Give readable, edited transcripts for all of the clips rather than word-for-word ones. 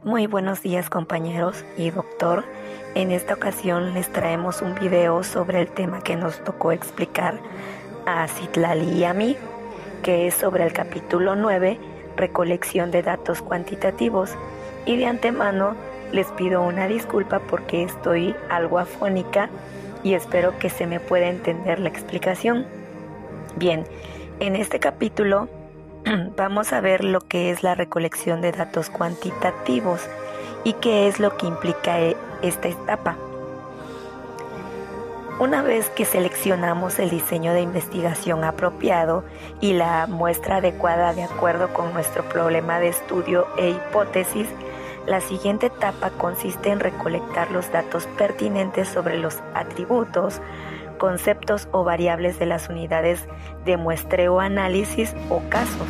Muy buenos días compañeros y doctor. En esta ocasión les traemos un video sobre el tema que nos tocó explicar a Citlali y a mí, que es sobre el capítulo 9, recolección de datos cuantitativos. Y de antemano les pido una disculpa porque estoy algo afónica y espero que se me pueda entender la explicación. Bien, en este capítulo vamos a ver lo que es la recolección de datos cuantitativos y qué es lo que implica esta etapa. Una vez que seleccionamos el diseño de investigación apropiado y la muestra adecuada de acuerdo con nuestro problema de estudio e hipótesis, la siguiente etapa consiste en recolectar los datos pertinentes sobre los atributos, conceptos o variables de las unidades de muestreo, análisis o casos.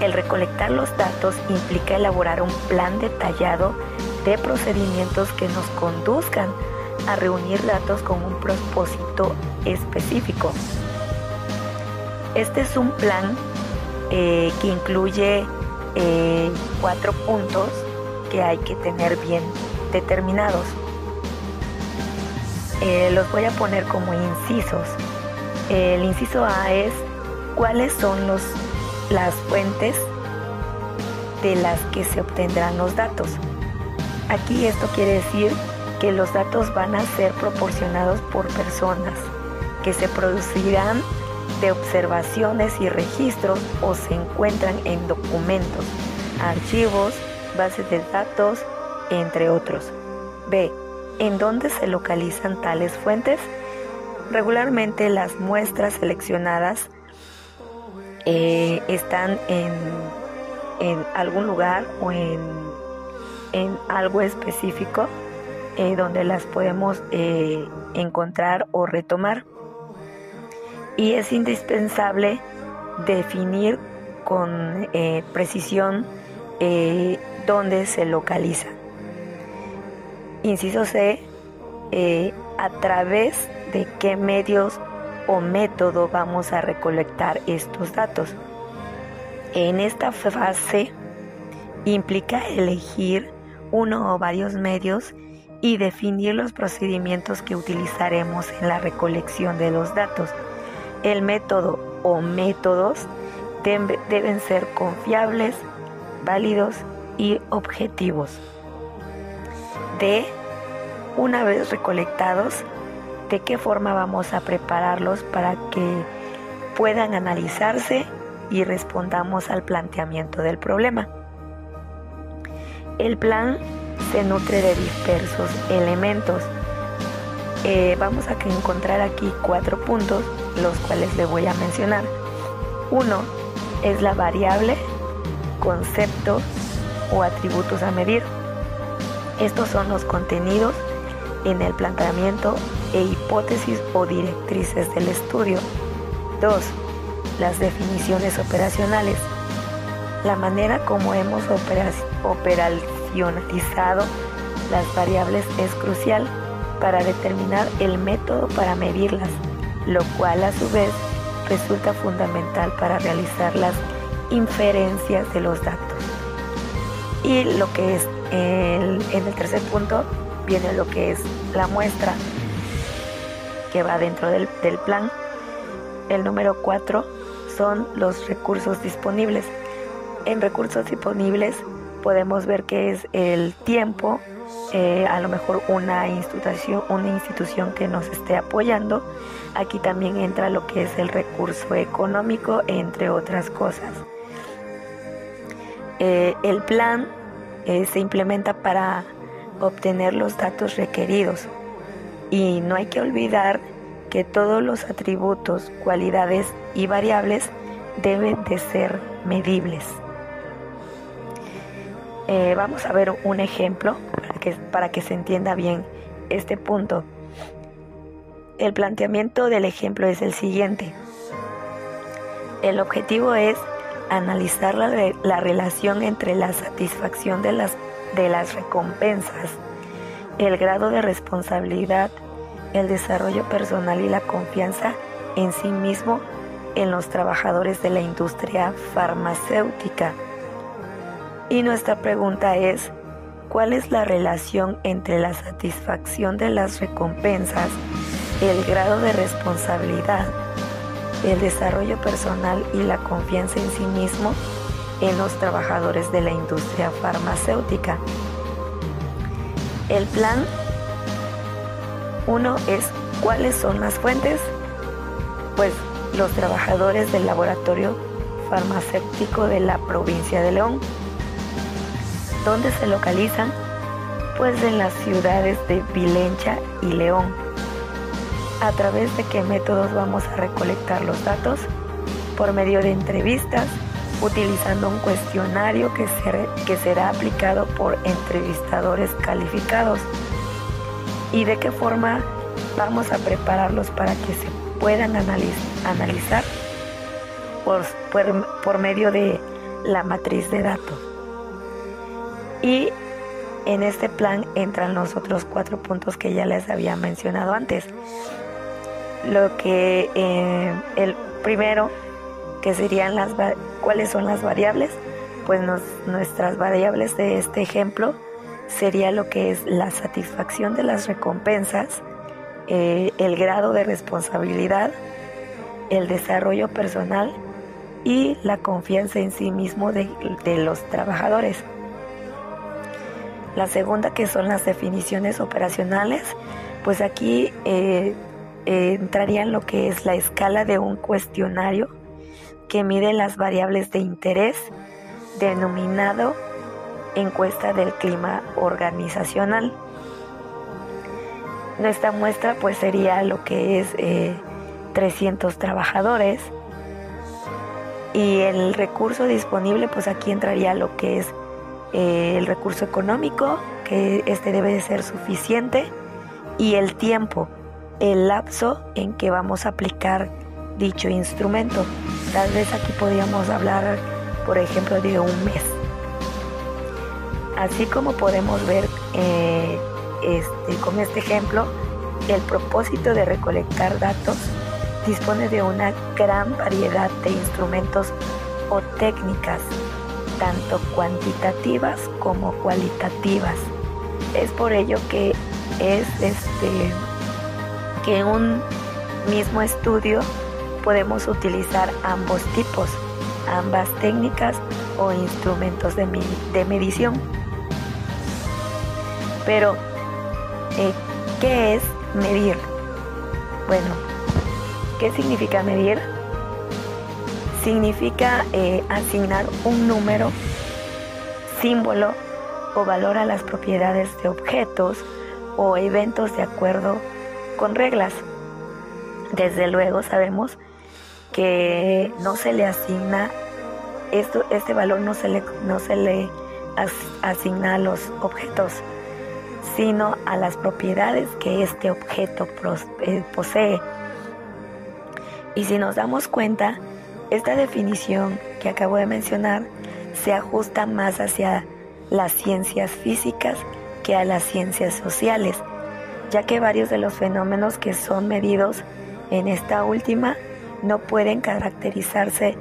El recolectar los datos implica elaborar un plan detallado de procedimientos que nos conduzcan a reunir datos con un propósito específico. Este es un plan que incluye 4 puntos que hay que tener bien determinados. Los voy a poner como incisos. El inciso A es cuáles son las fuentes de las que se obtendrán los datos. Aquí esto quiere decir que los datos van a ser proporcionados por personas, que se producirán de observaciones y registros o se encuentran en documentos, archivos, bases de datos, entre otros. B. ¿En dónde se localizan tales fuentes? Regularmente las muestras seleccionadas están en algún lugar o en algo específico donde las podemos encontrar o retomar. Y es indispensable definir con precisión dónde se localiza. Inciso C, a través de qué medios o método vamos a recolectar estos datos. En esta fase implica elegir uno o varios medios y definir los procedimientos que utilizaremos en la recolección de los datos. El método o métodos deben ser confiables, válidos y objetivos. D. Una vez recolectados, ¿de qué forma vamos a prepararlos para que puedan analizarse y respondamos al planteamiento del problema? El plan se nutre de diversos elementos. Vamos a encontrar aquí 4 puntos, los cuales le voy a mencionar. 1 es la variable, concepto o atributos a medir. Estos son los contenidos en el planteamiento e hipótesis o directrices del estudio. 2. Las definiciones operacionales. La manera como hemos operacionalizado las variables es crucial para determinar el método para medirlas, lo cual a su vez resulta fundamental para realizar las inferencias de los datos. Y lo que es en el tercer punto viene lo que es la muestra que va dentro del plan. El número 4 son los recursos disponibles. En recursos disponibles podemos ver que es el tiempo, a lo mejor una institución que nos esté apoyando. Aquí también entra lo que es el recurso económico, entre otras cosas. El plan se implementa para obtener los datos requeridos y no hay que olvidar que todos los atributos, cualidades y variables deben de ser medibles. Vamos a ver un ejemplo para que se entienda bien este punto. El planteamiento del ejemplo es el siguiente. El objetivo es analizar la relación entre la satisfacción de las recompensas, el grado de responsabilidad, el desarrollo personal y la confianza en sí mismo en los trabajadores de la industria farmacéutica. Y nuestra pregunta es, ¿cuál es la relación entre la satisfacción de las recompensas, el grado de responsabilidad, el desarrollo personal y la confianza en sí mismo en los trabajadores de la industria farmacéutica? El plan 1 es, ¿cuáles son las fuentes? Pues los trabajadores del laboratorio farmacéutico de la provincia de León. ¿Dónde se localizan? Pues en las ciudades de Vilencha y León. ¿A través de qué métodos vamos a recolectar los datos? Por medio de entrevistas, utilizando un cuestionario que será aplicado por entrevistadores calificados. ¿Y de qué forma vamos a prepararlos para que se puedan analizar? Por medio de la matriz de datos. Y en este plan entran los otros 4 puntos que ya les había mencionado antes. Lo que el primero, que serían ¿cuáles son las variables? Pues nuestras variables de este ejemplo sería lo que es la satisfacción de las recompensas, el grado de responsabilidad, el desarrollo personal y la confianza en sí mismo de los trabajadores. La segunda, que son las definiciones operacionales, pues aquí entrarían lo que es la escala de un cuestionario que mide las variables de interés, denominado encuesta del clima organizacional. Nuestra muestra pues sería lo que es 300 trabajadores, y el recurso disponible, pues aquí entraría lo que es el recurso económico, que debe de ser suficiente, y el tiempo, el lapso en que vamos a aplicar dicho instrumento. Tal vez aquí podríamos hablar, por ejemplo, de un mes. Así como podemos ver con este ejemplo, el propósito de recolectar datos dispone de una gran variedad de instrumentos o técnicas, tanto cuantitativas como cualitativas. Es por ello que que en un mismo estudio podemos utilizar ambos tipos, ambas técnicas o instrumentos de medición. Pero, ¿qué es medir? Bueno, ¿qué significa medir? Significa asignar un número, símbolo o valor a las propiedades de objetos o eventos de acuerdo con reglas. Desde luego sabemos que no se le asigna este valor, no se le asigna a los objetos, sino a las propiedades que este objeto posee. Y si nos damos cuenta, esta definición que acabo de mencionar se ajusta más hacia las ciencias físicas que a las ciencias sociales, ya que varios de los fenómenos que son medidos en esta última no pueden caracterizarse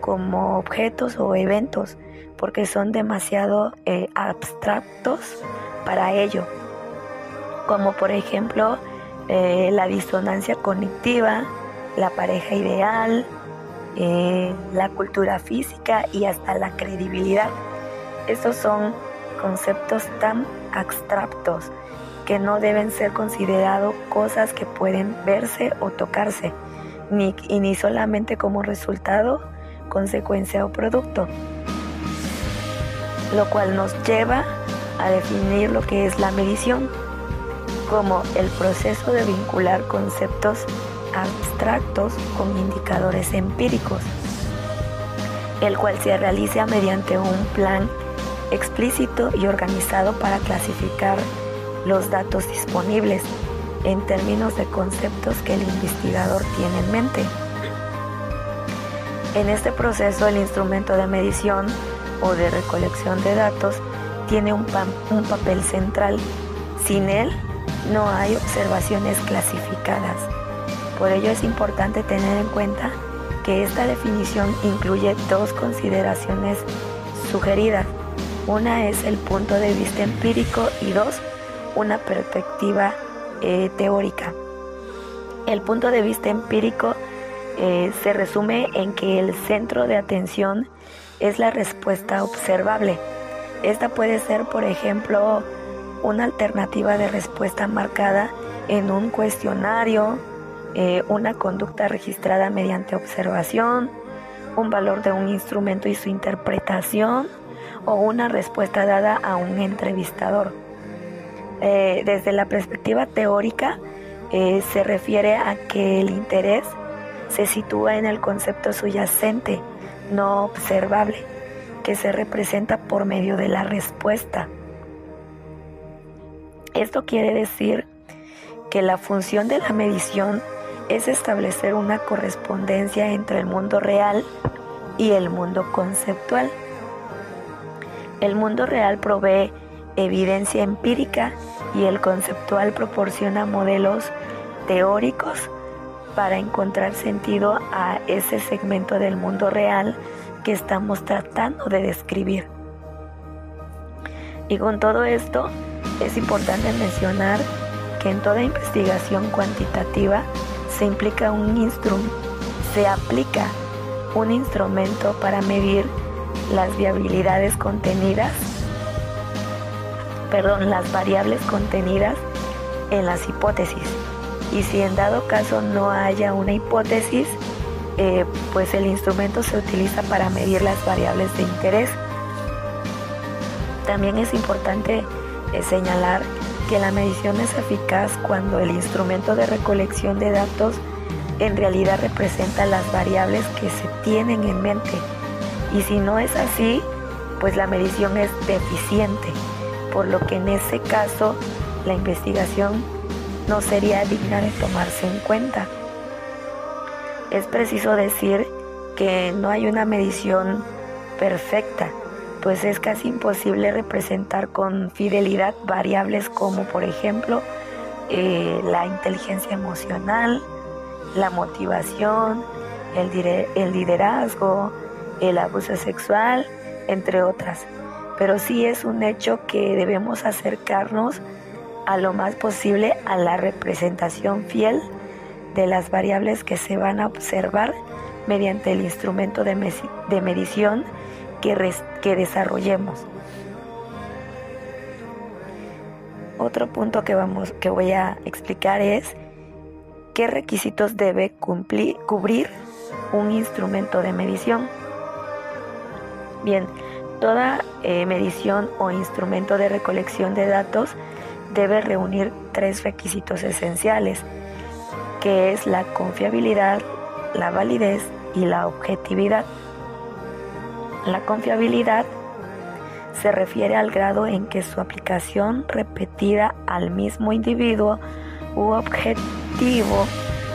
como objetos o eventos, porque son demasiado abstractos para ello, como por ejemplo la disonancia cognitiva, la pareja ideal, la cultura física y hasta la credibilidad. Estos son conceptos tan abstractos que no deben ser considerados cosas que pueden verse o tocarse, ni solamente como resultado, consecuencia o producto, lo cual nos lleva a definir lo que es la medición como el proceso de vincular conceptos abstractos con indicadores empíricos, el cual se realiza mediante un plan explícito y organizado para clasificar los datos disponibles en términos de conceptos que el investigador tiene en mente. En este proceso, el instrumento de medición o de recolección de datos tiene un papel central. Sin él, no hay observaciones clasificadas. Por ello es importante tener en cuenta que esta definición incluye dos consideraciones sugeridas. Una es el punto de vista empírico y dos, una perspectiva teórica. El punto de vista empírico se resume en que el centro de atención es la respuesta observable. Esta puede ser, por ejemplo, una alternativa de respuesta marcada en un cuestionario, una conducta registrada mediante observación, un valor de un instrumento y su interpretación, o una respuesta dada a un entrevistador. Desde la perspectiva teórica, se refiere a que el interés se sitúa en el concepto subyacente, no observable, que se representa por medio de la respuesta. Esto quiere decir que la función de la medición es establecer una correspondencia entre el mundo real y el mundo conceptual. El mundo real provee evidencia empírica y el conceptual proporciona modelos teóricos para encontrar sentido a ese segmento del mundo real que estamos tratando de describir. Y con todo esto, es importante mencionar que en toda investigación cuantitativa se aplica un instrumento para medir las variables contenidas en las hipótesis. Y si en dado caso no haya una hipótesis, pues el instrumento se utiliza para medir las variables de interés. También es importante señalar que la medición es eficaz cuando el instrumento de recolección de datos en realidad representa las variables que se tienen en mente. Y si no es así, pues la medición es deficiente, por lo que en ese caso la investigación no sería digna de tomarse en cuenta. Es preciso decir que no hay una medición perfecta, pues es casi imposible representar con fidelidad variables como, por ejemplo, la inteligencia emocional, la motivación, el liderazgo, el abuso sexual, entre otras. Pero sí es un hecho que debemos acercarnos a lo más posible a la representación fiel de las variables que se van a observar mediante el instrumento de medición que desarrollemos. Otro punto que voy a explicar es qué requisitos debe cubrir un instrumento de medición. Bien, toda medición o instrumento de recolección de datos debe reunir 3 requisitos esenciales, que es la confiabilidad, la validez y la objetividad. La confiabilidad se refiere al grado en que su aplicación repetida al mismo individuo u objetivo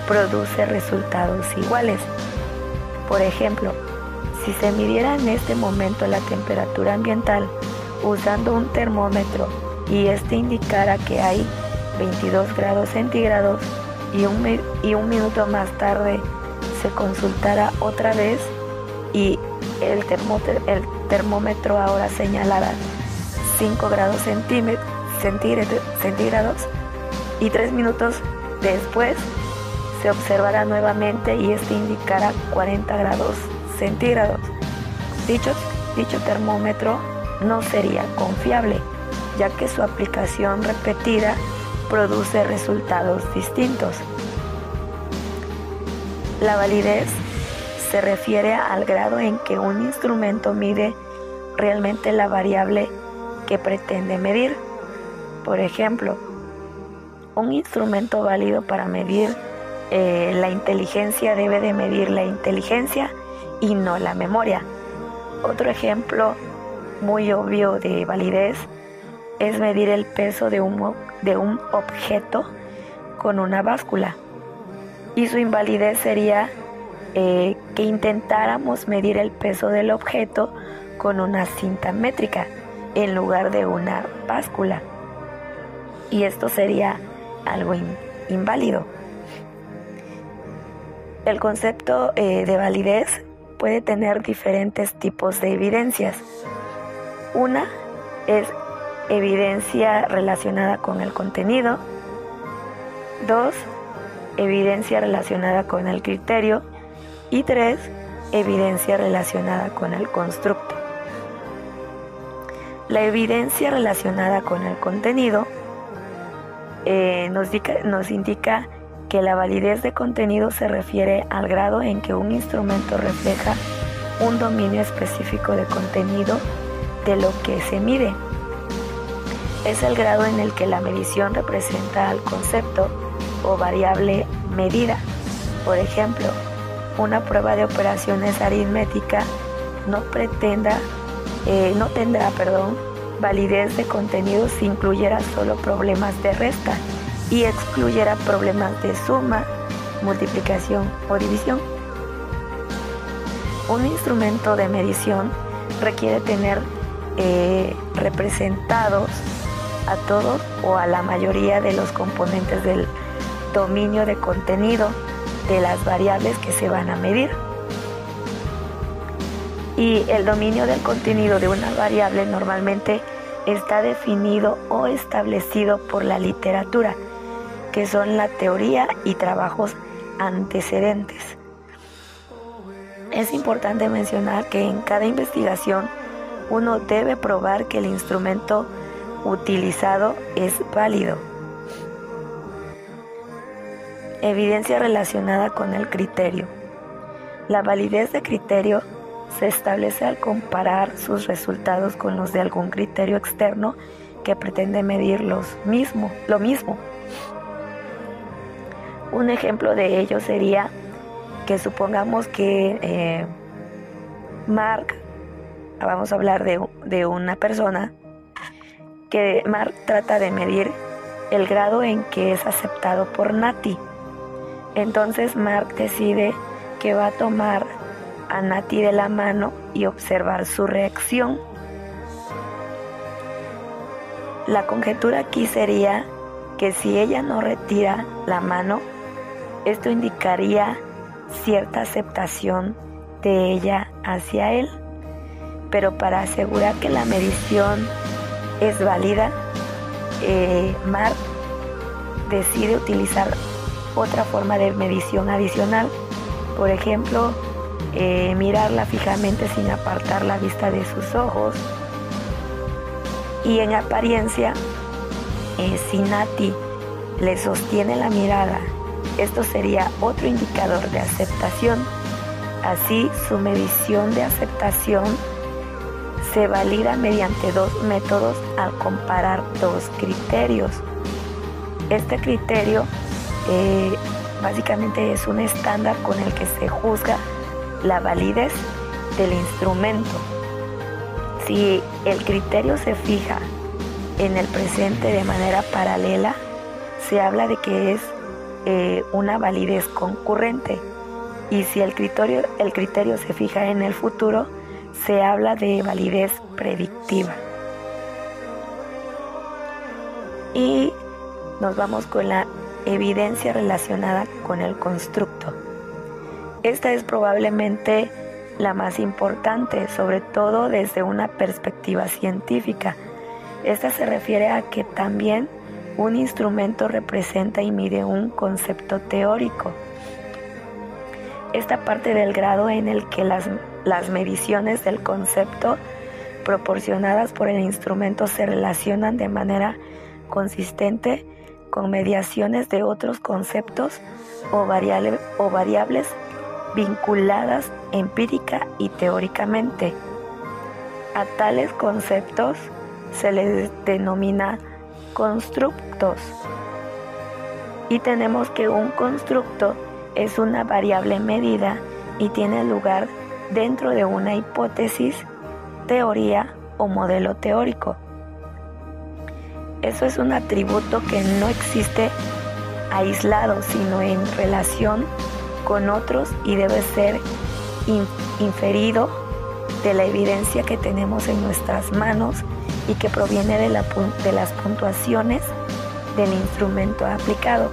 produce resultados iguales. Por ejemplo, si se midiera en este momento la temperatura ambiental usando un termómetro y este indicara que hay 22 grados centígrados y un minuto más tarde se consultara otra vez y el termómetro ahora señalara 5 grados centígrados y 3 minutos después se observará nuevamente y este indicará 40 grados centígrados. Dicho termómetro no sería confiable, ya que su aplicación repetida produce resultados distintos. La validez se refiere al grado en que un instrumento mide realmente la variable que pretende medir. Por ejemplo, un instrumento válido para medir la inteligencia debe de medir la inteligencia y no la memoria. Otro ejemplo muy obvio de validez es medir el peso de un objeto con una báscula. Y su invalidez sería que intentáramos medir el peso del objeto con una cinta métrica en lugar de una báscula. Y esto sería algo inválido. El concepto de validez puede tener diferentes tipos de evidencias. Una es evidencia relacionada con el contenido. 2, evidencia relacionada con el criterio. Y 3, evidencia relacionada con el constructo. La evidencia relacionada con el contenido nos indica que la validez de contenido se refiere al grado en que un instrumento refleja un dominio específico de contenido de lo que se mide. Es el grado en el que la medición representa al concepto o variable medida. Por ejemplo, una prueba de operaciones aritmética no tendrá validez de contenido si incluyera solo problemas de resta y excluyera problemas de suma, multiplicación o división. Un instrumento de medición requiere tener representados a todos o a la mayoría de los componentes del dominio de contenido de las variables que se van a medir. Y el dominio del contenido de una variable normalmente está definido o establecido por la literatura, que son la teoría y trabajos antecedentes. Es importante mencionar que en cada investigación uno debe probar que el instrumento utilizado es válido. Evidencia relacionada con el criterio. La validez de criterio se establece al comparar sus resultados con los de algún criterio externo que pretende medir lo mismo. Un ejemplo de ello sería que supongamos que Mark, vamos a hablar de una persona, que Mark trata de medir el grado en que es aceptado por Nati. Entonces Mark decide que va a tomar a Nati de la mano y observar su reacción. La conjetura aquí sería que si ella no retira la mano, esto indicaría cierta aceptación de ella hacia él. Pero para asegurar que la medición es válida, Mark decide utilizar otra forma de medición adicional. Por ejemplo, mirarla fijamente sin apartar la vista de sus ojos. Y en apariencia, si Nati le sostiene la mirada, esto sería otro indicador de aceptación. Así, su medición de aceptación se valida mediante dos métodos al comparar dos criterios. Este criterio básicamente es un estándar con el que se juzga la validez del instrumento. Si el criterio se fija en el presente de manera paralela, se habla de que es una validez concurrente, y si el criterio se fija en el futuro, se habla de validez predictiva. Y nos vamos con la evidencia relacionada con el constructo. Esta es probablemente la más importante, sobre todo desde una perspectiva científica. Esta se refiere a que también un instrumento representa y mide un concepto teórico. Esta parte del grado en el que las mediciones del concepto proporcionadas por el instrumento se relacionan de manera consistente con mediaciones de otros conceptos o variables vinculadas empírica y teóricamente. A tales conceptos se les denomina constructos. Y tenemos que un constructo es una variable medida y tiene lugar dentro de una hipótesis, teoría o modelo teórico. Eso es un atributo que no existe aislado, sino en relación con otros, y debe ser inferido de la evidencia que tenemos en nuestras manos y que proviene de las puntuaciones del instrumento aplicado.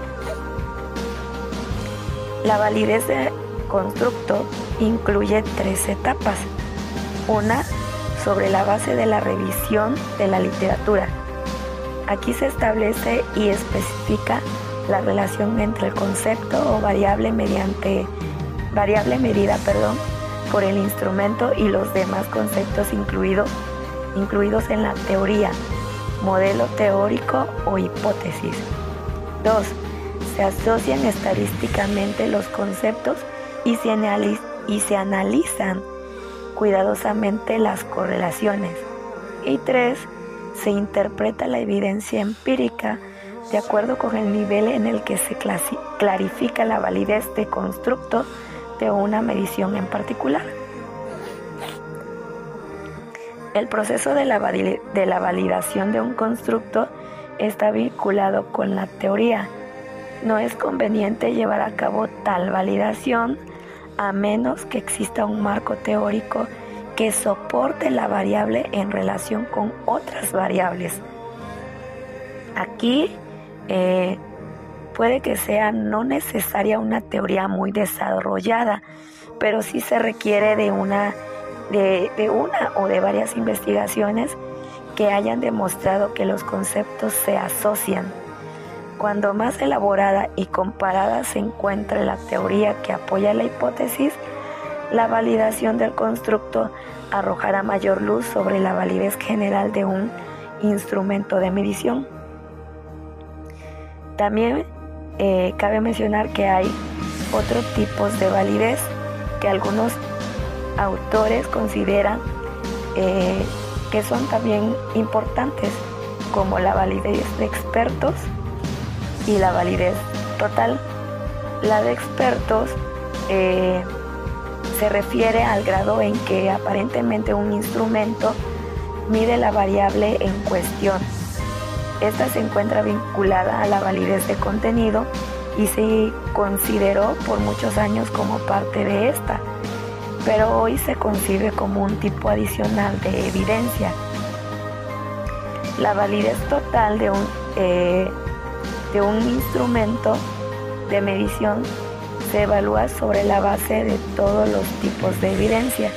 La validez de constructo incluye 3 etapas. Una, sobre la base de la revisión de la literatura. Aquí se establece y especifica la relación entre el concepto o variable medida, por el instrumento y los demás conceptos incluidos en la teoría, modelo teórico o hipótesis. 2. Se asocian estadísticamente los conceptos y se analizan cuidadosamente las correlaciones. Y 3. Se interpreta la evidencia empírica de acuerdo con el nivel en el que se clarifica la validez de constructo de una medición en particular. El proceso de la validación de un constructo está vinculado con la teoría. No es conveniente llevar a cabo tal validación a menos que exista un marco teórico que soporte la variable en relación con otras variables. Aquí puede que sea no necesaria una teoría muy desarrollada, pero sí se requiere de una o de varias investigaciones que hayan demostrado que los conceptos se asocian. Cuando más elaborada y comparada se encuentre la teoría que apoya la hipótesis, la validación del constructo arrojará mayor luz sobre la validez general de un instrumento de medición. También cabe mencionar que hay otros tipos de validez que algunos autores consideran que son también importantes, como la validez de expertos y la validez total. La de expertos se refiere al grado en que aparentemente un instrumento mide la variable en cuestión. Esta se encuentra vinculada a la validez de contenido y se consideró por muchos años como parte de esta, pero hoy se concibe como un tipo adicional de evidencia. La validez total de un instrumento de medición se evalúa sobre la base de todos los tipos de evidencia.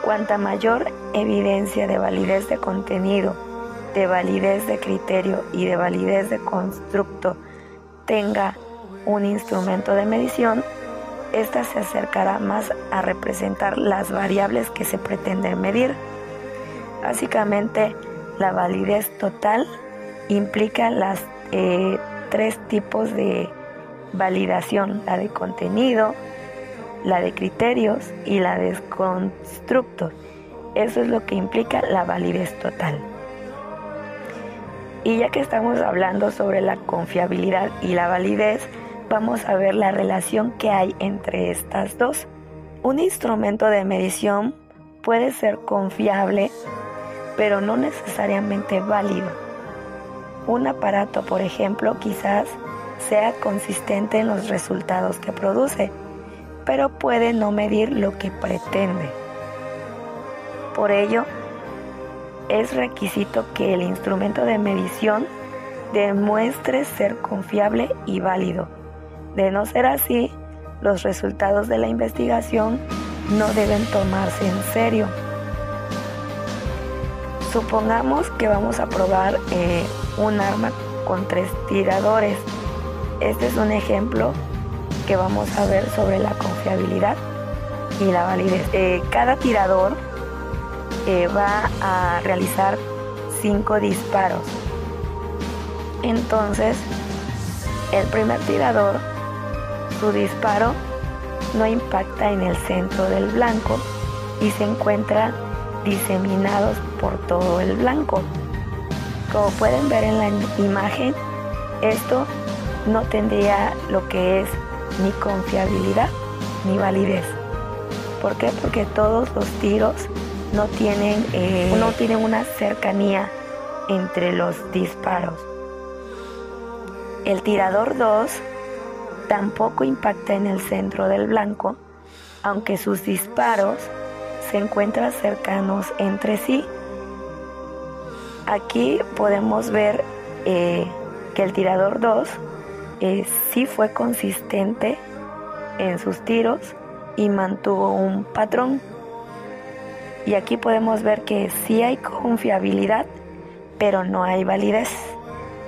Cuanta mayor evidencia de validez de contenido, de validez de criterio y de validez de constructo tenga un instrumento de medición, ésta se acercará más a representar las variables que se pretenden medir. Básicamente, la validez total implica las tres tipos de validación: la de contenido, la de criterios y la de constructos. Eso es lo que implica la validez total. Y ya que estamos hablando sobre la confiabilidad y la validez, vamos a ver la relación que hay entre estas dos. Un instrumento de medición puede ser confiable, pero no necesariamente válido. Un aparato, por ejemplo, quizás sea consistente en los resultados que produce, pero puede no medir lo que pretende. Por ello, es requisito que el instrumento de medición demuestre ser confiable y válido. De no ser así, los resultados de la investigación no deben tomarse en serio. Supongamos que vamos a probar un arma con 3 tiradores. Este es un ejemplo que vamos a ver sobre la confiabilidad y la validez. Cada tirador va a realizar 5 disparos. Entonces, el primer tirador, su disparo no impacta en el centro del blanco y se encuentra diseminados por todo el blanco. Como pueden ver en la imagen, esto no tendría lo que es ni confiabilidad ni validez. ¿Por qué? Porque todos los tiros no tienen una cercanía entre los disparos. El tirador 2 tampoco impacta en el centro del blanco, aunque sus disparos se encuentran cercanos entre sí. Aquí podemos ver que el tirador 2 sí fue consistente en sus tiros y mantuvo un patrón. Y aquí podemos ver que sí hay confiabilidad, pero no hay validez.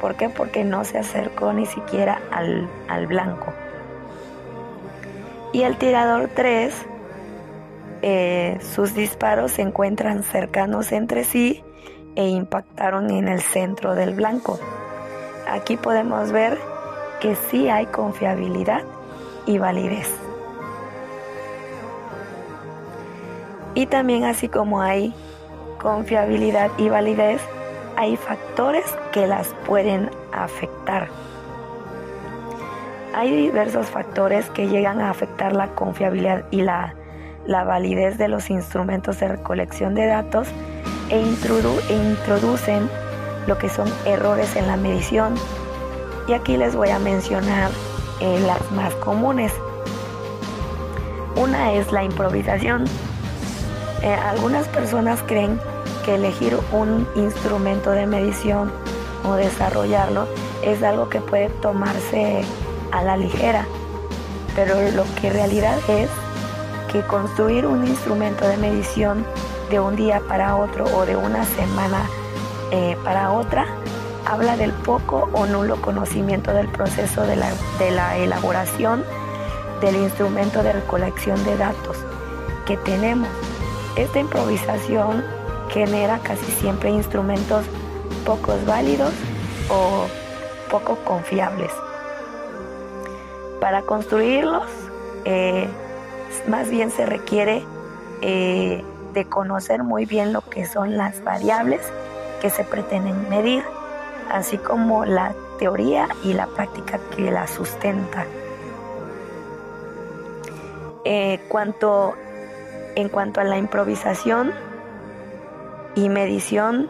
¿Por qué? Porque no se acercó ni siquiera al blanco. Y el tirador 3, sus disparos se encuentran cercanos entre sí e impactaron en el centro del blanco. Aquí podemos ver que sí hay confiabilidad y validez. Y también, así como hay confiabilidad y validez, hay factores que las pueden afectar. Hay diversos factores que llegan a afectar la confiabilidad y la validez de los instrumentos de recolección de datos e introducen lo que son errores en la medición. Y aquí les voy a mencionar las más comunes. Una es la improvisación. Algunas personas creen que elegir un instrumento de medición o desarrollarlo es algo que puede tomarse a la ligera, pero lo que en realidad es que construir un instrumento de medición de un día para otro o de una semana para otra habla del poco o nulo conocimiento del proceso de la elaboración del instrumento de recolección de datos que tenemos. Esta improvisación genera casi siempre instrumentos pocos válidos o poco confiables. Para construirlos, más bien se requiere de conocer muy bien lo que son las variables que se pretenden medir, así como la teoría y la práctica que la sustenta. En cuanto a la improvisación y medición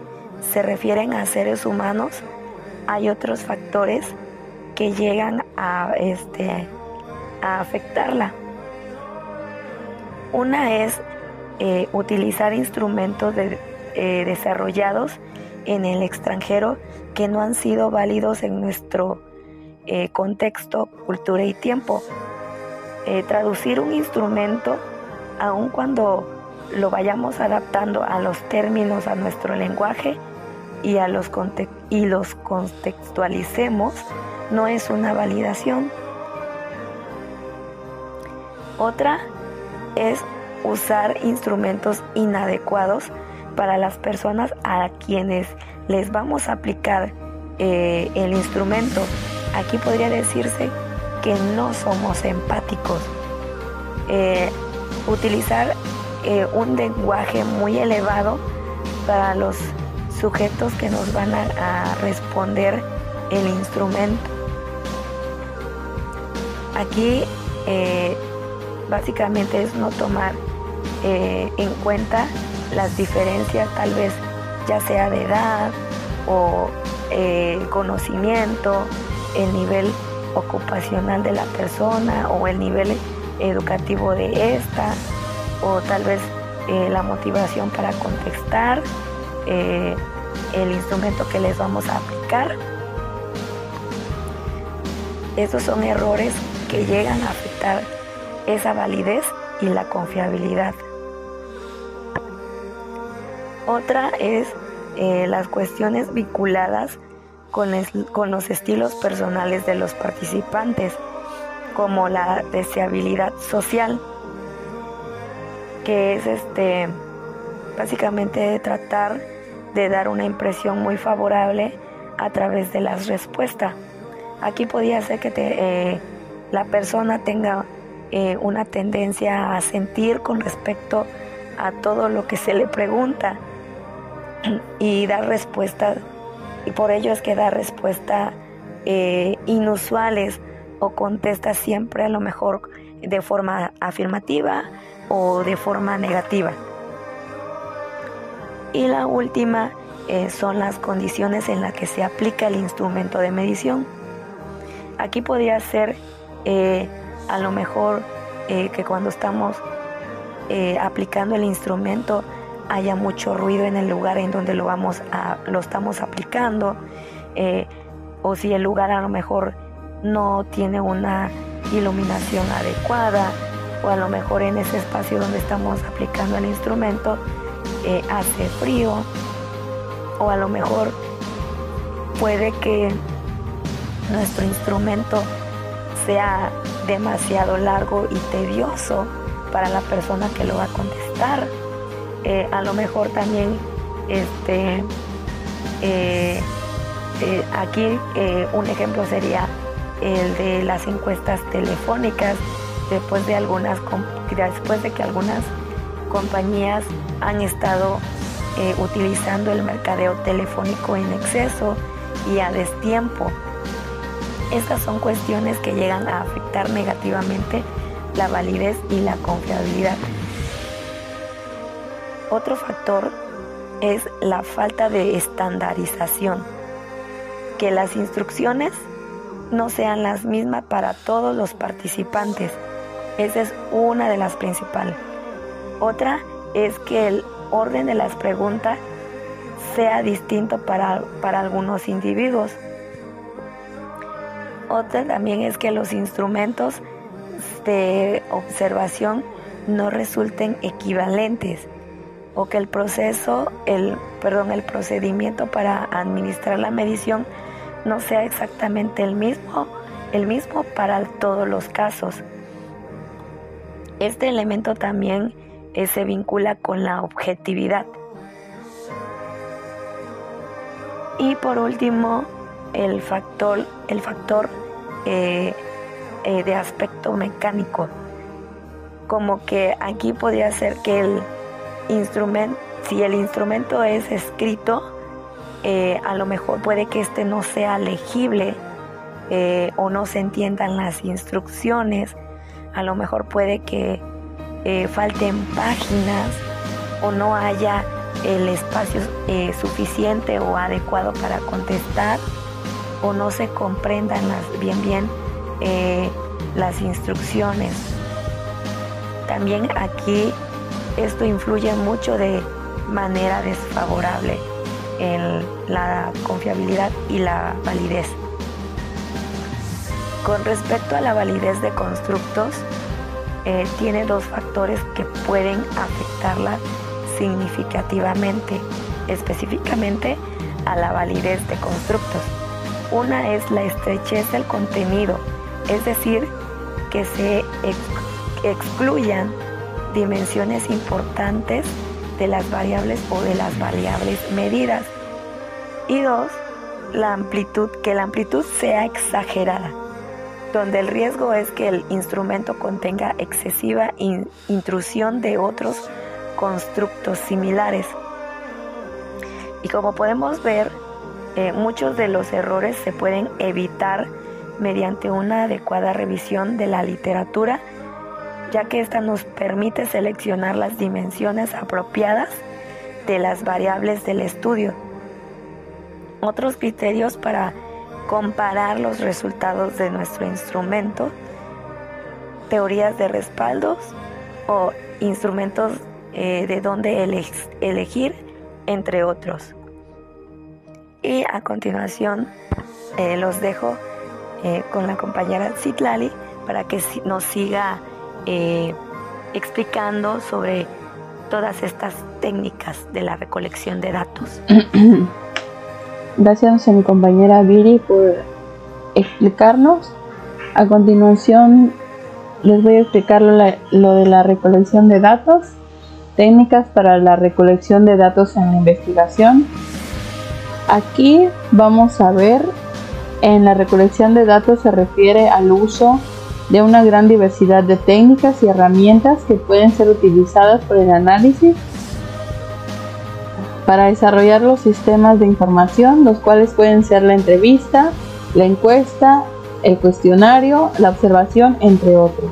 se refieren a seres humanos, hay otros factores que llegan a afectarla. Una es utilizar instrumentos desarrollados en el extranjero que no han sido válidos en nuestro contexto, cultura y tiempo. Traducir un instrumento, aun cuando lo vayamos adaptando a los términos, a nuestro lenguaje y los contextualicemos, no es una validación. Otra es usar instrumentos inadecuados para las personas a quienes les vamos a aplicar el instrumento. Aquí podría decirse que no somos empáticos. Utilizar un lenguaje muy elevado para los sujetos que nos van a responder el instrumento. Aquí básicamente es no tomar en cuenta las diferencias, tal vez ya sea de edad o conocimiento, el nivel ocupacional de la persona o el nivel educativo de esta, o tal vez la motivación para contestar el instrumento que les vamos a aplicar. Esos son errores que llegan a afectar esa validez y la confiabilidad. Otra es las cuestiones vinculadas con los estilos personales de los participantes, como la deseabilidad social, que es básicamente tratar de dar una impresión muy favorable a través de las respuestas. Aquí podría ser que la persona tenga una tendencia a sentir con respecto a todo lo que se le pregunta y dar respuestas, y por ello es que da respuestas inusuales o contesta siempre a lo mejor de forma afirmativa o de forma negativa. Y la última son las condiciones en las que se aplica el instrumento de medición. Aquí podría ser a lo mejor que cuando estamos aplicando el instrumento haya mucho ruido en el lugar en donde lo estamos aplicando, o si el lugar a lo mejor no tiene una iluminación adecuada, o a lo mejor en ese espacio donde estamos aplicando el instrumento hace frío, o a lo mejor puede que nuestro instrumento sea demasiado largo y tedioso para la persona que lo va a contestar. A lo mejor también aquí un ejemplo sería el de las encuestas telefónicas, después de que algunas compañías han estado utilizando el mercadeo telefónico en exceso y a destiempo. Estas son cuestiones que llegan a afectar negativamente la validez y la confiabilidad. Otro factor es la falta de estandarización, que las instrucciones no sean las mismas para todos los participantes. Esa es una de las principales. Otra es que el orden de las preguntas sea distinto para algunos individuos. Otra también es que los instrumentos de observación no resulten equivalentes, o que el procedimiento para administrar la medición no sea exactamente el mismo para todos los casos. Este elemento también se vincula con la objetividad. Y por último, el factor de aspecto mecánico, como que aquí podría ser que si el instrumento es escrito, a lo mejor puede que no sea legible, o no se entiendan las instrucciones. A lo mejor puede que falten páginas, o no haya el espacio suficiente o adecuado para contestar, o no se comprendan bien las instrucciones. También aquí esto influye mucho de manera desfavorable en la confiabilidad y la validez. Con respecto a la validez de constructos, tiene dos factores que pueden afectarla significativamente, específicamente a la validez de constructos. Una es la estrechez del contenido, es decir, que se excluyan dimensiones importantes de las variables o de las variables medidas. Y dos, que la amplitud sea exagerada, donde el riesgo es que el instrumento contenga excesiva intrusión de otros constructos similares. Y como podemos ver, muchos de los errores se pueden evitar mediante una adecuada revisión de la literatura, ya que esta nos permite seleccionar las dimensiones apropiadas de las variables del estudio. Otros criterios para comparar los resultados de nuestro instrumento, teorías de respaldos o instrumentos de dónde elegir, entre otros. Y a continuación los dejo con la compañera Citlali para que nos siga explicando sobre todas estas técnicas de la recolección de datos. Gracias a mi compañera Viri por explicarnos. A continuación les voy a explicar lo de la recolección de datos, técnicas para la recolección de datos en la investigación. Aquí vamos a ver, en la recolección de datos se refiere al uso de una gran diversidad de técnicas y herramientas que pueden ser utilizadas por el análisis para desarrollar los sistemas de información, los cuales pueden ser la entrevista, la encuesta, el cuestionario, la observación, entre otros.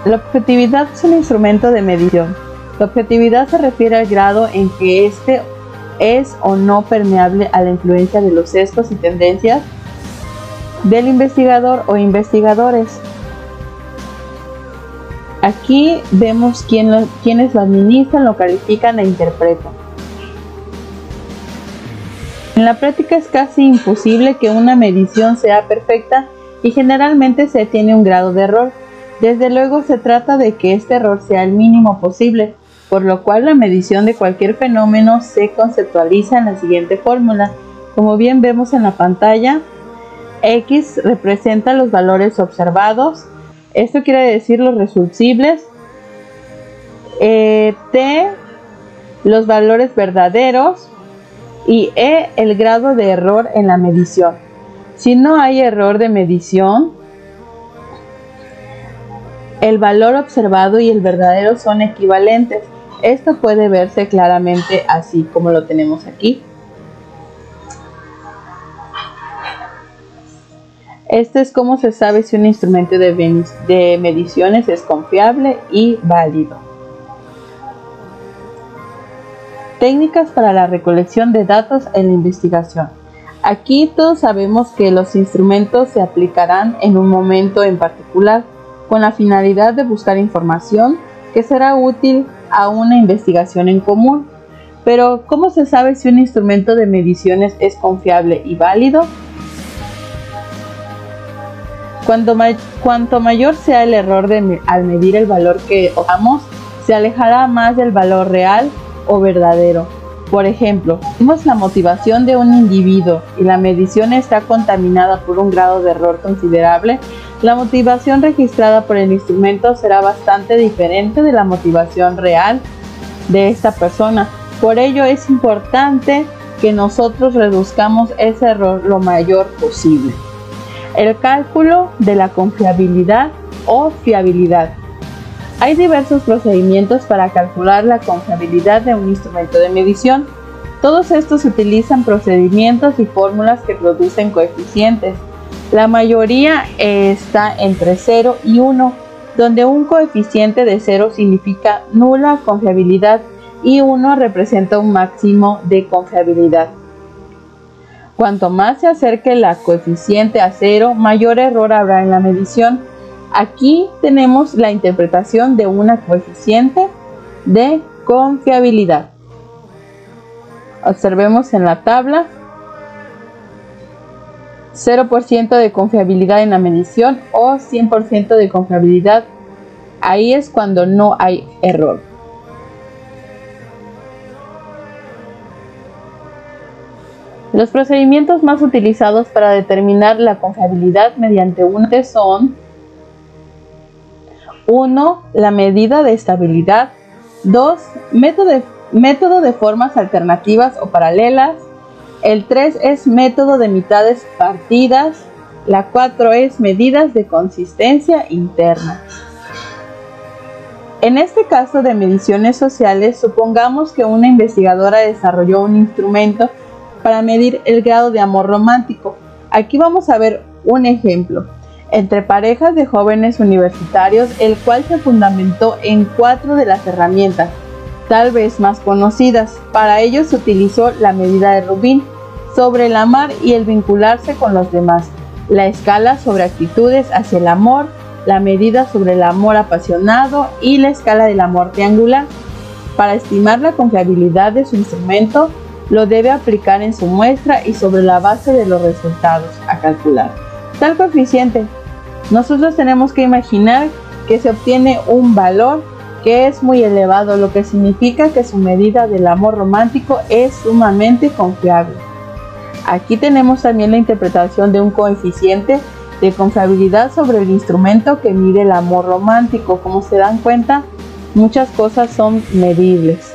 La objetividad es un instrumento de medición. La objetividad se refiere al grado en que éste es o no permeable a la influencia de los sesgos y tendencias del investigador o investigadores. Aquí vemos quiénes lo administran, lo califican e interpretan. En la práctica es casi imposible que una medición sea perfecta y generalmente se tiene un grado de error. Desde luego se trata de que este error sea el mínimo posible, por lo cual la medición de cualquier fenómeno se conceptualiza en la siguiente fórmula. Como bien vemos en la pantalla, X representa los valores observados, esto quiere decir los resucibles, T los valores verdaderos y E el grado de error en la medición. Si no hay error de medición, el valor observado y el verdadero son equivalentes. Esto puede verse claramente así como lo tenemos aquí. Este es cómo se sabe si un instrumento de mediciones es confiable y válido. Técnicas para la recolección de datos en la investigación. Aquí todos sabemos que los instrumentos se aplicarán en un momento en particular, con la finalidad de buscar información que será útil a una investigación en común. Pero, ¿cómo se sabe si un instrumento de mediciones es confiable y válido? Cuanto mayor sea el error al medir el valor que obtengamos, se alejará más del valor real o verdadero. Por ejemplo, si vemos la motivación de un individuo y la medición está contaminada por un grado de error considerable, la motivación registrada por el instrumento será bastante diferente de la motivación real de esta persona. Por ello es importante que nosotros reduzcamos ese error lo mayor posible. El cálculo de la confiabilidad o fiabilidad. Hay diversos procedimientos para calcular la confiabilidad de un instrumento de medición. Todos estos utilizan procedimientos y fórmulas que producen coeficientes. La mayoría está entre 0 y 1, donde un coeficiente de 0 significa nula confiabilidad y 1 representa un máximo de confiabilidad. Cuanto más se acerque la coeficiente a 0, mayor error habrá en la medición. Aquí tenemos la interpretación de una coeficiente de confiabilidad. Observemos en la tabla. 0% de confiabilidad en la medición o 100% de confiabilidad. Ahí es cuando no hay error. Los procedimientos más utilizados para determinar la confiabilidad mediante un test son: 1. La medida de estabilidad. 2. Método de formas alternativas o paralelas. El 3 es método de mitades partidas. La 4 es medidas de consistencia interna. En este caso de mediciones sociales, supongamos que una investigadora desarrolló un instrumento para medir el grado de amor romántico. Aquí vamos a ver un ejemplo entre parejas de jóvenes universitarios, el cual se fundamentó en 4 de las herramientas, tal vez más conocidas. Para ello se utilizó la medida de Rubin sobre el amar y el vincularse con los demás, la escala sobre actitudes hacia el amor, la medida sobre el amor apasionado y la escala del amor triangular. Para estimar la confiabilidad de su instrumento, lo debe aplicar en su muestra y sobre la base de los resultados a calcular. Tal coeficiente, nosotros tenemos que imaginar que se obtiene un valor que es muy elevado, lo que significa que su medida del amor romántico es sumamente confiable. Aquí tenemos también la interpretación de un coeficiente de confiabilidad sobre el instrumento que mide el amor romántico. Como se dan cuenta, muchas cosas son medibles.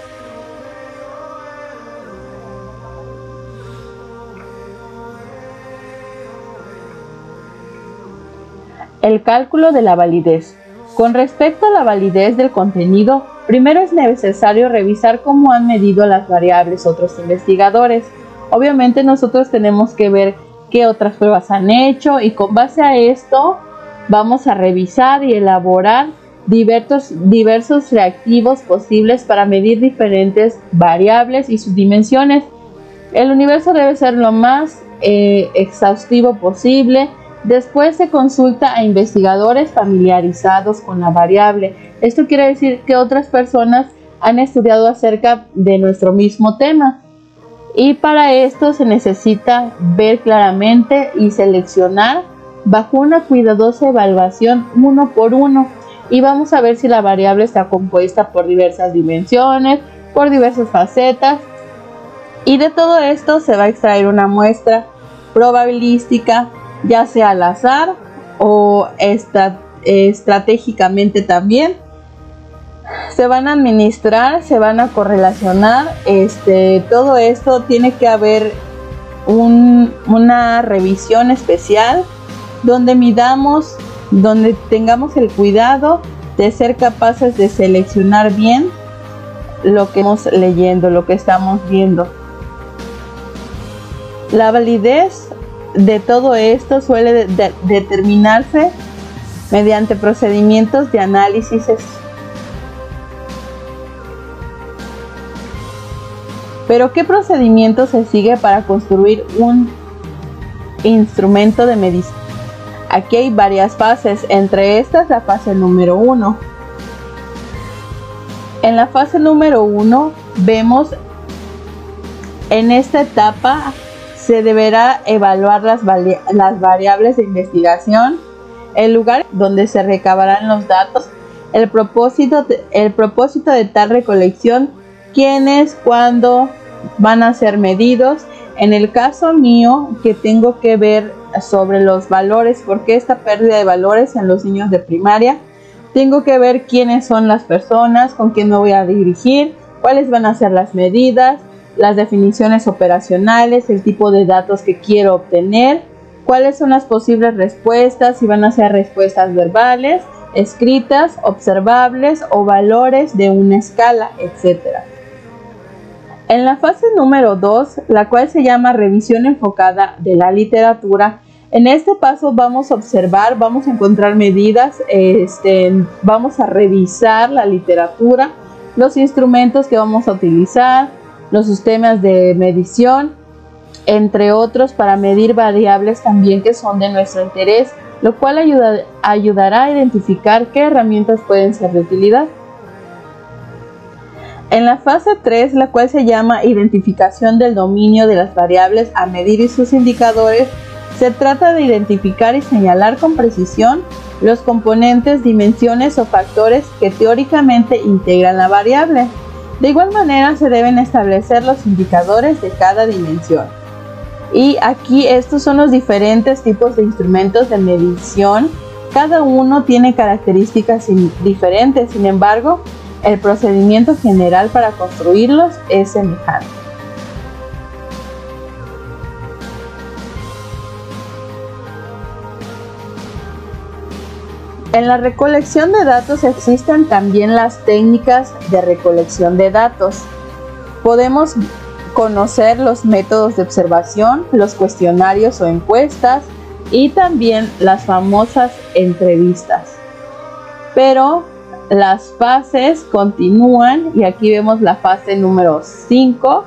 El cálculo de la validez. Con respecto a la validez del contenido, primero es necesario revisar cómo han medido las variables otros investigadores. Obviamente nosotros tenemos que ver qué otras pruebas han hecho y con base a esto vamos a revisar y elaborar diversos reactivos posibles para medir diferentes variables y sus dimensiones. El universo debe ser lo más exhaustivo posible. Después se consulta a investigadores familiarizados con la variable. Esto quiere decir que otras personas han estudiado acerca de nuestro mismo tema. Y para esto se necesita ver claramente y seleccionar bajo una cuidadosa evaluación uno por uno, y vamos a ver si la variable está compuesta por diversas dimensiones, por diversas facetas, y de todo esto se va a extraer una muestra probabilística, ya sea al azar o estratégicamente también. Se van a administrar, se van a correlacionar, todo esto tiene que haber una revisión especial donde midamos, donde tengamos el cuidado de ser capaces de seleccionar bien lo que estamos leyendo, lo que estamos viendo. La validez de todo esto suele determinarse mediante procedimientos de análisis. Pero ¿qué procedimiento se sigue para construir un instrumento de medición? Aquí hay varias fases, entre estas la fase número 1. En la fase número 1 vemos, en esta etapa se deberá evaluar las variables de investigación, el lugar donde se recabarán los datos, el propósito de tal recolección, quiénes, cuándo van a ser medidos. En el caso mío, que tengo que ver sobre los valores, porque esta pérdida de valores en los niños de primaria, tengo que ver quiénes son las personas, con quién me voy a dirigir, cuáles van a ser las medidas, las definiciones operacionales, el tipo de datos que quiero obtener, cuáles son las posibles respuestas, si van a ser respuestas verbales, escritas, observables o valores de una escala, etc. En la fase número 2, la cual se llama revisión enfocada de la literatura, en este paso vamos a observar, vamos a encontrar medidas, vamos a revisar la literatura, los instrumentos que vamos a utilizar, los sistemas de medición, entre otros, para medir variables también que son de nuestro interés, lo cual ayudará a identificar qué herramientas pueden ser de utilidad. En la fase 3, la cual se llama identificación del dominio de las variables a medir y sus indicadores, se trata de identificar y señalar con precisión los componentes, dimensiones o factores que teóricamente integran la variable. De igual manera, se deben establecer los indicadores de cada dimensión. Y aquí estos son los diferentes tipos de instrumentos de medición. Cada uno tiene características diferentes, sin embargo, el procedimiento general para construirlos es semejante. En la recolección de datos existen también las técnicas de recolección de datos. Podemos conocer los métodos de observación, los cuestionarios o encuestas y también las famosas entrevistas. Pero las fases continúan y aquí vemos la fase número 5,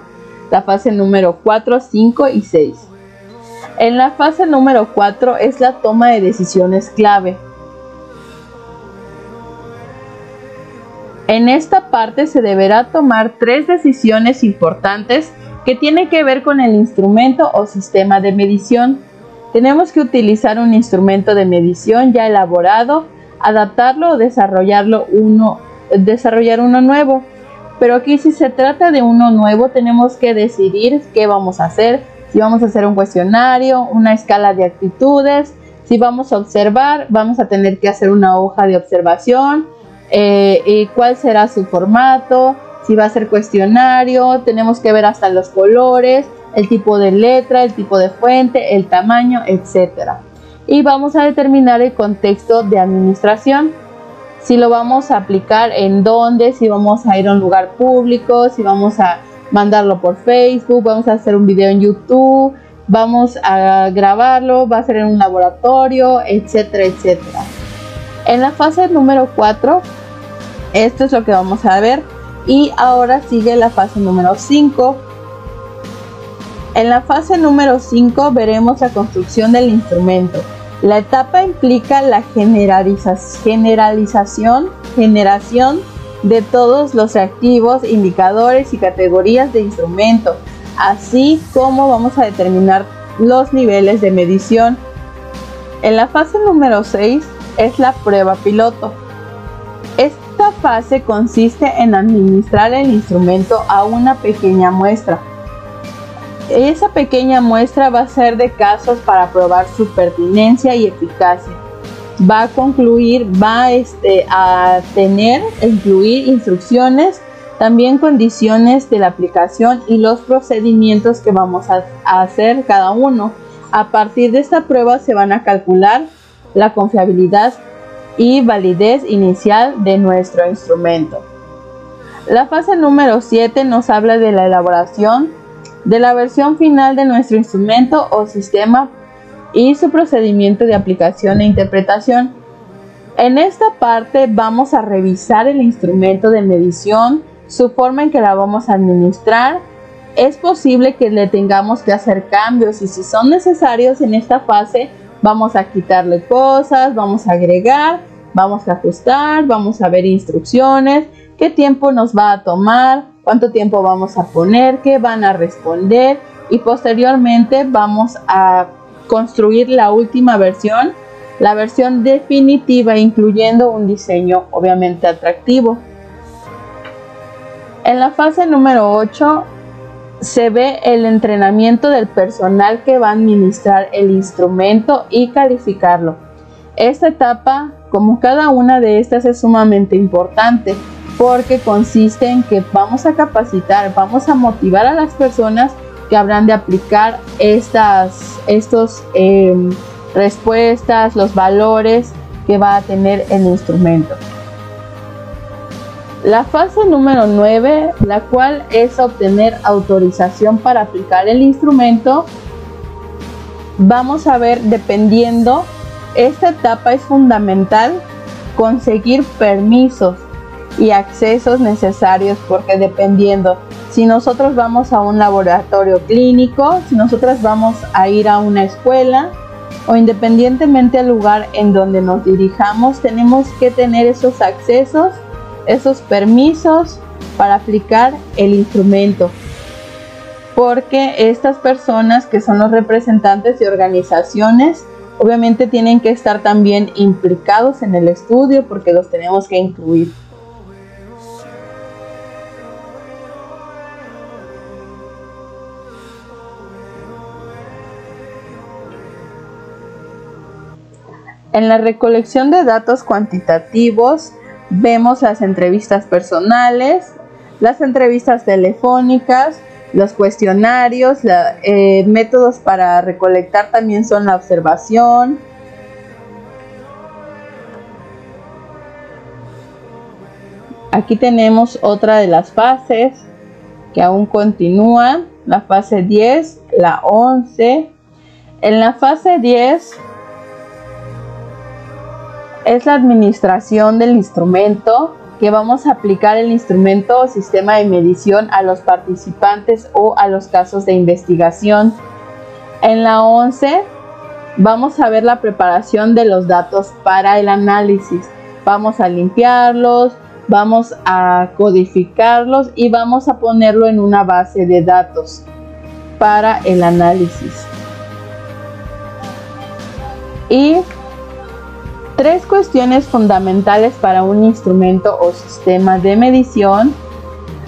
la fase número 4, 5 y 6. En la fase número 4 es la toma de decisiones clave. En esta parte se deberá tomar 3 decisiones importantes que tienen que ver con el instrumento o sistema de medición. Tenemos que utilizar un instrumento de medición ya elaborado, adaptarlo o desarrollar uno nuevo. Pero aquí, si se trata de uno nuevo, tenemos que decidir qué vamos a hacer. Si vamos a hacer un cuestionario, una escala de actitudes, si vamos a observar, vamos a tener que hacer una hoja de observación. Y cuál será su formato, si va a ser cuestionario, tenemos que ver hasta los colores, el tipo de letra, el tipo de fuente, el tamaño, etc. Y vamos a determinar el contexto de administración, si lo vamos a aplicar en dónde, si vamos a ir a un lugar público, si vamos a mandarlo por Facebook, vamos a hacer un video en YouTube, vamos a grabarlo, va a ser en un laboratorio, etcétera, etcétera. En la fase número 4, esto es lo que vamos a ver. Y ahora sigue la fase número 5. En la fase número 5 veremos la construcción del instrumento. La etapa implica la generación de todos los reactivos, indicadores y categorías de instrumento, así como vamos a determinar los niveles de medición. En la fase número 6 es la prueba piloto. Esta fase consiste en administrar el instrumento a una pequeña muestra. Esa pequeña muestra va a ser de casos para probar su pertinencia y eficacia. Va a incluir instrucciones, también condiciones de la aplicación y los procedimientos que vamos a hacer cada uno. A partir de esta prueba se van a calcular la confiabilidad y validez inicial de nuestro instrumento. La fase número 7 nos habla de la elaboración de la versión final de nuestro instrumento o sistema y su procedimiento de aplicación e interpretación. En esta parte vamos a revisar el instrumento de medición, su forma en que la vamos a administrar. Es posible que le tengamos que hacer cambios y si son necesarios en esta fase vamos a quitarle cosas, vamos a agregar, vamos a ajustar, vamos a ver instrucciones, qué tiempo nos va a tomar, cuánto tiempo vamos a poner, qué van a responder y posteriormente vamos a construir la última versión, la versión definitiva, incluyendo un diseño obviamente atractivo. En la fase número 8 se ve el entrenamiento del personal que va a administrar el instrumento y calificarlo. Esta etapa, como cada una de estas, es sumamente importante porque consiste en que vamos a capacitar, vamos a motivar a las personas que habrán de aplicar estos respuestas, los valores que va a tener el instrumento. La fase número 9, la cual es obtener autorización para aplicar el instrumento, vamos a ver, dependiendo, esta etapa es fundamental conseguir permisos y accesos necesarios, porque dependiendo si nosotros vamos a un laboratorio clínico, si nosotros vamos a ir a una escuela o independientemente al lugar en donde nos dirijamos, tenemos que tener esos accesos, esos permisos para aplicar el instrumento, porque estas personas que son los representantes de organizaciones obviamente tienen que estar también implicados en el estudio porque los tenemos que incluir. En la recolección de datos cuantitativos vemos las entrevistas personales, las entrevistas telefónicas, los cuestionarios, métodos para recolectar también son la observación. Aquí tenemos otra de las fases que aún continúa, la fase 10, la 11. En la fase 10 es la administración del instrumento, que vamos a aplicar el instrumento o sistema de medición a los participantes o a los casos de investigación. En la 11 vamos a ver la preparación de los datos para el análisis. Vamos a limpiarlos, vamos a codificarlos y vamos a ponerlo en una base de datos para el análisis. Y 3 cuestiones fundamentales para un instrumento o sistema de medición.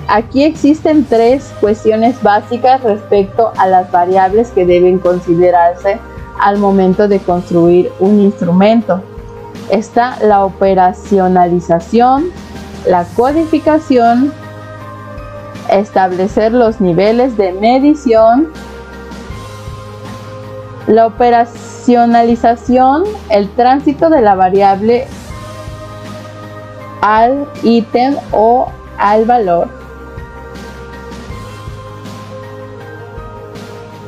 Aquí existen 3 cuestiones básicas respecto a las variables que deben considerarse al momento de construir un instrumento. Está la operacionalización, la codificación, establecer los niveles de medición. La operacionalización, el tránsito de la variable al ítem o al valor.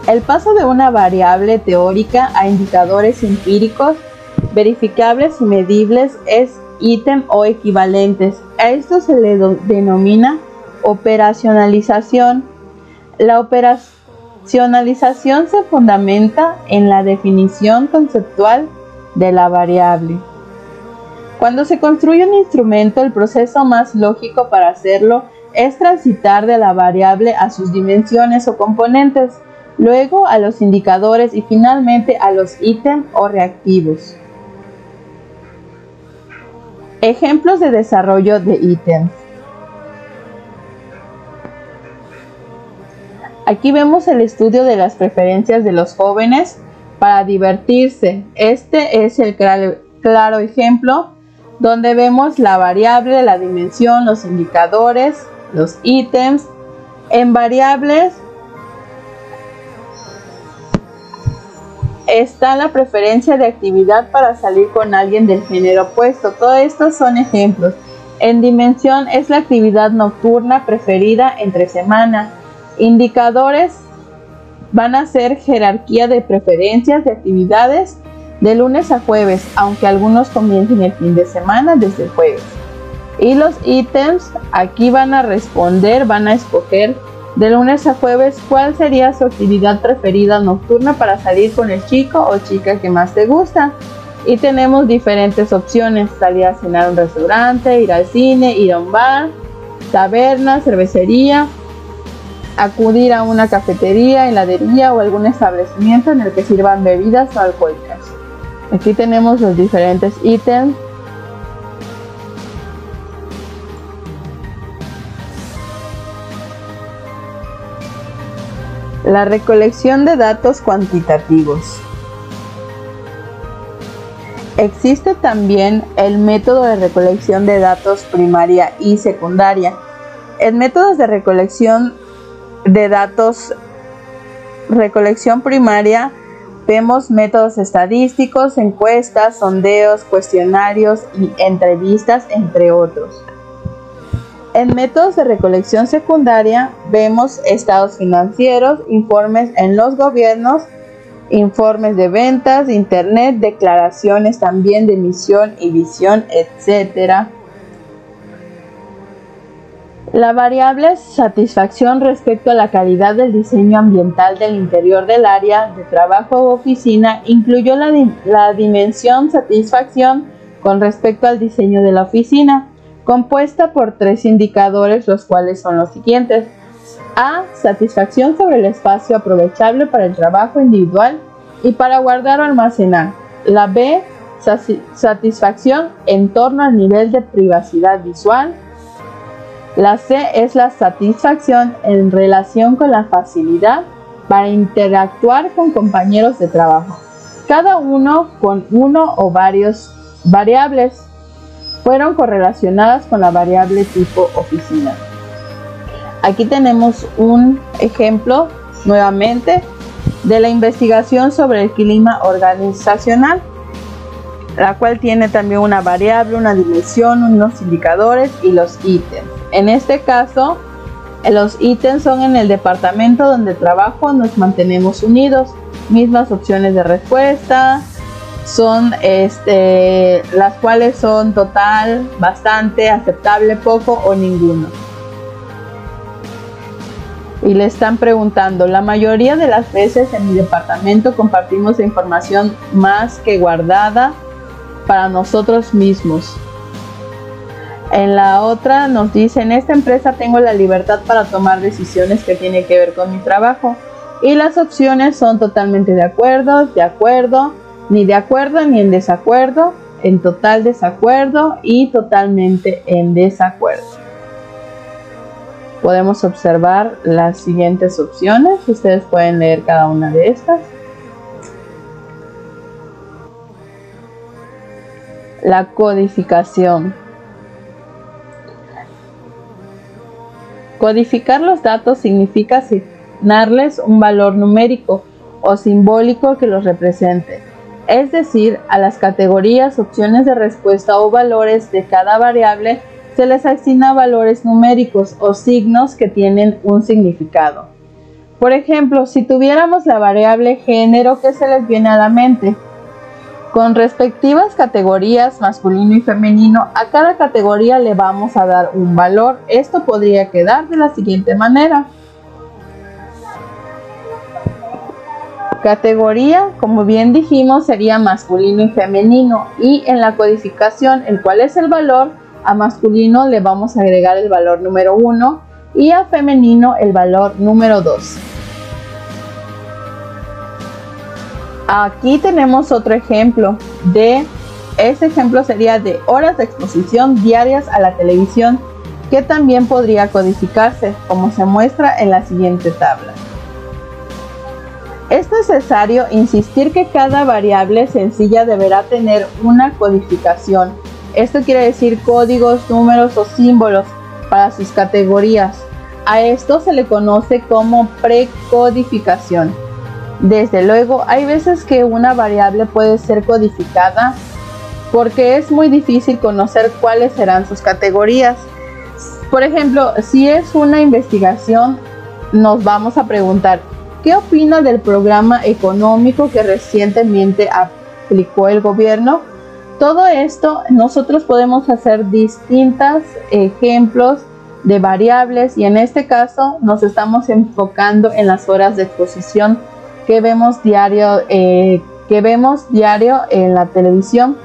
El paso de una variable teórica a indicadores empíricos, verificables y medibles es ítem o equivalentes. A esto se le denomina operacionalización. La operacionalización se fundamenta en la definición conceptual de la variable. Cuando se construye un instrumento, el proceso más lógico para hacerlo es transitar de la variable a sus dimensiones o componentes. luego a los indicadores y finalmente a los ítems o reactivos. Ejemplos de desarrollo de ítems. Aquí vemos el estudio de las preferencias de los jóvenes para divertirse. Este es el claro ejemplo donde vemos la variable, la dimensión, los indicadores, los ítems. En variables está la preferencia de actividad para salir con alguien del género opuesto. Todos estos son ejemplos. En dimensión es la actividad nocturna preferida entre semana. Indicadores van a ser jerarquía de preferencias de actividades de lunes a jueves, aunque algunos comiencen el fin de semana desde el jueves. Y los ítems, aquí van a responder, van a escoger de lunes a jueves cuál sería su actividad preferida nocturna para salir con el chico o chica que más te gusta. Y tenemos diferentes opciones: salir a cenar a un restaurante, ir al cine, ir a un bar, taberna, cervecería, acudir a una cafetería, heladería o algún establecimiento en el que sirvan bebidas o alcohólicas. Aquí tenemos los diferentes ítems. La recolección de datos cuantitativos. Existe también el método de recolección de datos primaria y secundaria. En métodos de recolección de datos, recolección primaria, vemos métodos estadísticos, encuestas, sondeos, cuestionarios y entrevistas, entre otros. En métodos de recolección secundaria vemos estados financieros, informes en los gobiernos, informes de ventas, internet, declaraciones también de misión y visión, etc. La variable satisfacción respecto a la calidad del diseño ambiental del interior del área de trabajo o oficina incluyó la dimensión satisfacción con respecto al diseño de la oficina, compuesta por 3 indicadores, los cuales son los siguientes. A. Satisfacción sobre el espacio aprovechable para el trabajo individual y para guardar o almacenar. La B. Satisfacción en torno al nivel de privacidad visual. La C es la satisfacción en relación con la facilidad para interactuar con compañeros de trabajo, cada uno con uno o varios variables. Fueron correlacionadas con la variable tipo oficina. Aquí tenemos un ejemplo nuevamente de la investigación sobre el clima organizacional, la cual tiene también una variable, una dimensión, unos indicadores y los ítems. En este caso, los ítems son en el departamento donde trabajo, nos mantenemos unidos, mismas opciones de respuesta, son las cuales son total, bastante, aceptable, poco o ninguno. Y le están preguntando: la mayoría de las veces en mi departamento compartimos información más que guardada para nosotros mismos. En la otra nos dice: en esta empresa tengo la libertad para tomar decisiones que tienen que ver con mi trabajo. Y las opciones son totalmente de acuerdo, ni de acuerdo ni en desacuerdo, en total desacuerdo y totalmente en desacuerdo. Podemos observar las siguientes opciones. Ustedes pueden leer cada una de estas. La codificación. Codificar los datos significa asignarles un valor numérico o simbólico que los represente, es decir, a las categorías, opciones de respuesta o valores de cada variable se les asigna valores numéricos o signos que tienen un significado. Por ejemplo, si tuviéramos la variable género, ¿qué se les viene a la mente? Con respectivas categorías masculino y femenino, a cada categoría le vamos a dar un valor. Esto podría quedar de la siguiente manera. Categoría, como bien dijimos, sería masculino y femenino, y en la codificación, el cual es el valor, a masculino le vamos a agregar el valor número 1 y a femenino el valor número 2. Aquí tenemos otro ejemplo este ejemplo sería de horas de exposición diarias a la televisión, que también podría codificarse, como se muestra en la siguiente tabla. Es necesario insistir que cada variable sencilla deberá tener una codificación. Esto quiere decir códigos, números o símbolos para sus categorías. A esto se le conoce como precodificación. Desde luego, hay veces que una variable puede ser codificada porque es muy difícil conocer cuáles serán sus categorías. Por ejemplo, si es una investigación, nos vamos a preguntar, ¿qué opina del programa económico que recientemente aplicó el gobierno? Todo esto, nosotros podemos hacer distintos ejemplos de variables y en este caso nos estamos enfocando en las horas de exposición que vemos diario en la televisión.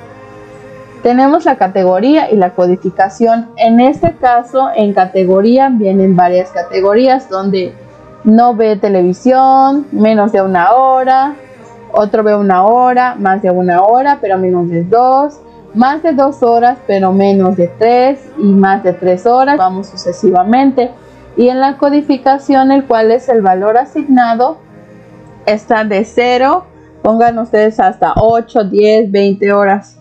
Tenemos la categoría y la codificación. En este caso, en categoría vienen varias categorías donde no ve televisión, menos de 1 hora, otro ve 1 hora, más de 1 hora, pero menos de 2, más de 2 horas, pero menos de 3 y más de 3 horas, vamos sucesivamente. Y en la codificación, el cual es el valor asignado, está de 0, pongan ustedes hasta 8, 10, 20 horas.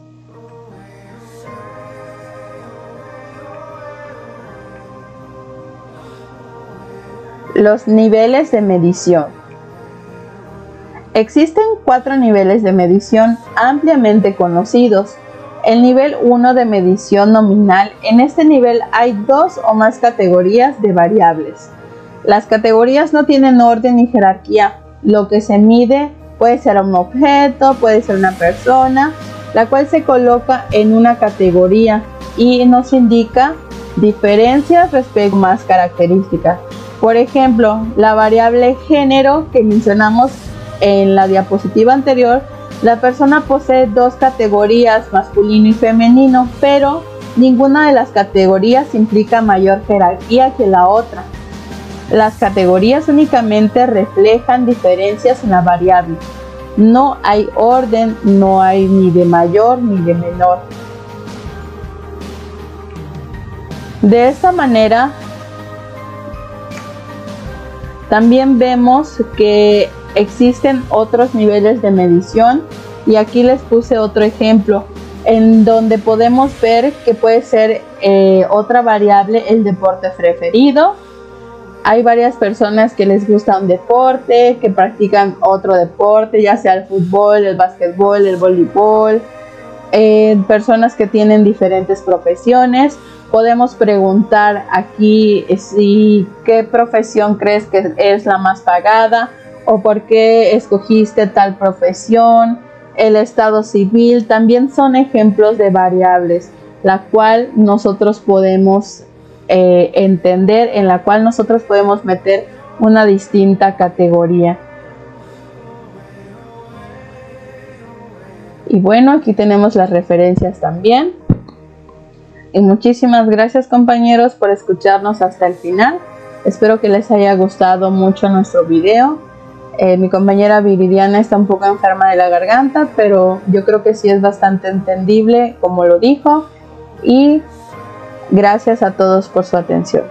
Los niveles de medición. Existen 4 niveles de medición ampliamente conocidos. El nivel 1 de medición nominal. En este nivel hay 2 o más categorías de variables. Las categorías no tienen orden ni jerarquía. Lo que se mide puede ser un objeto, puede ser una persona, la cual se coloca en una categoría y nos indica diferencias respecto a más características. Por ejemplo, la variable género que mencionamos en la diapositiva anterior, la persona posee 2 categorías, masculino y femenino, pero ninguna de las categorías implica mayor jerarquía que la otra. Las categorías únicamente reflejan diferencias en la variable. No hay orden, no hay ni de mayor ni de menor. De esta manera, también vemos que existen otros niveles de medición y aquí les puse otro ejemplo en donde podemos ver que puede ser otra variable el deporte preferido. Hay varias personas que les gusta un deporte, que practican otro deporte, ya sea el fútbol, el básquetbol, el voleibol, personas que tienen diferentes profesiones. Podemos preguntar aquí qué profesión crees que es la más pagada o por qué escogiste tal profesión. El estado civil también son ejemplos de variables, la cual nosotros podemos entender, en la cual nosotros podemos meter una distinta categoría. Y bueno, aquí tenemos las referencias también. Y muchísimas gracias, compañeros, por escucharnos hasta el final. Espero que les haya gustado mucho nuestro video. Mi compañera Viridiana está un poco enferma de la garganta, pero yo creo que sí es bastante entendible como lo dijo. Y gracias a todos por su atención.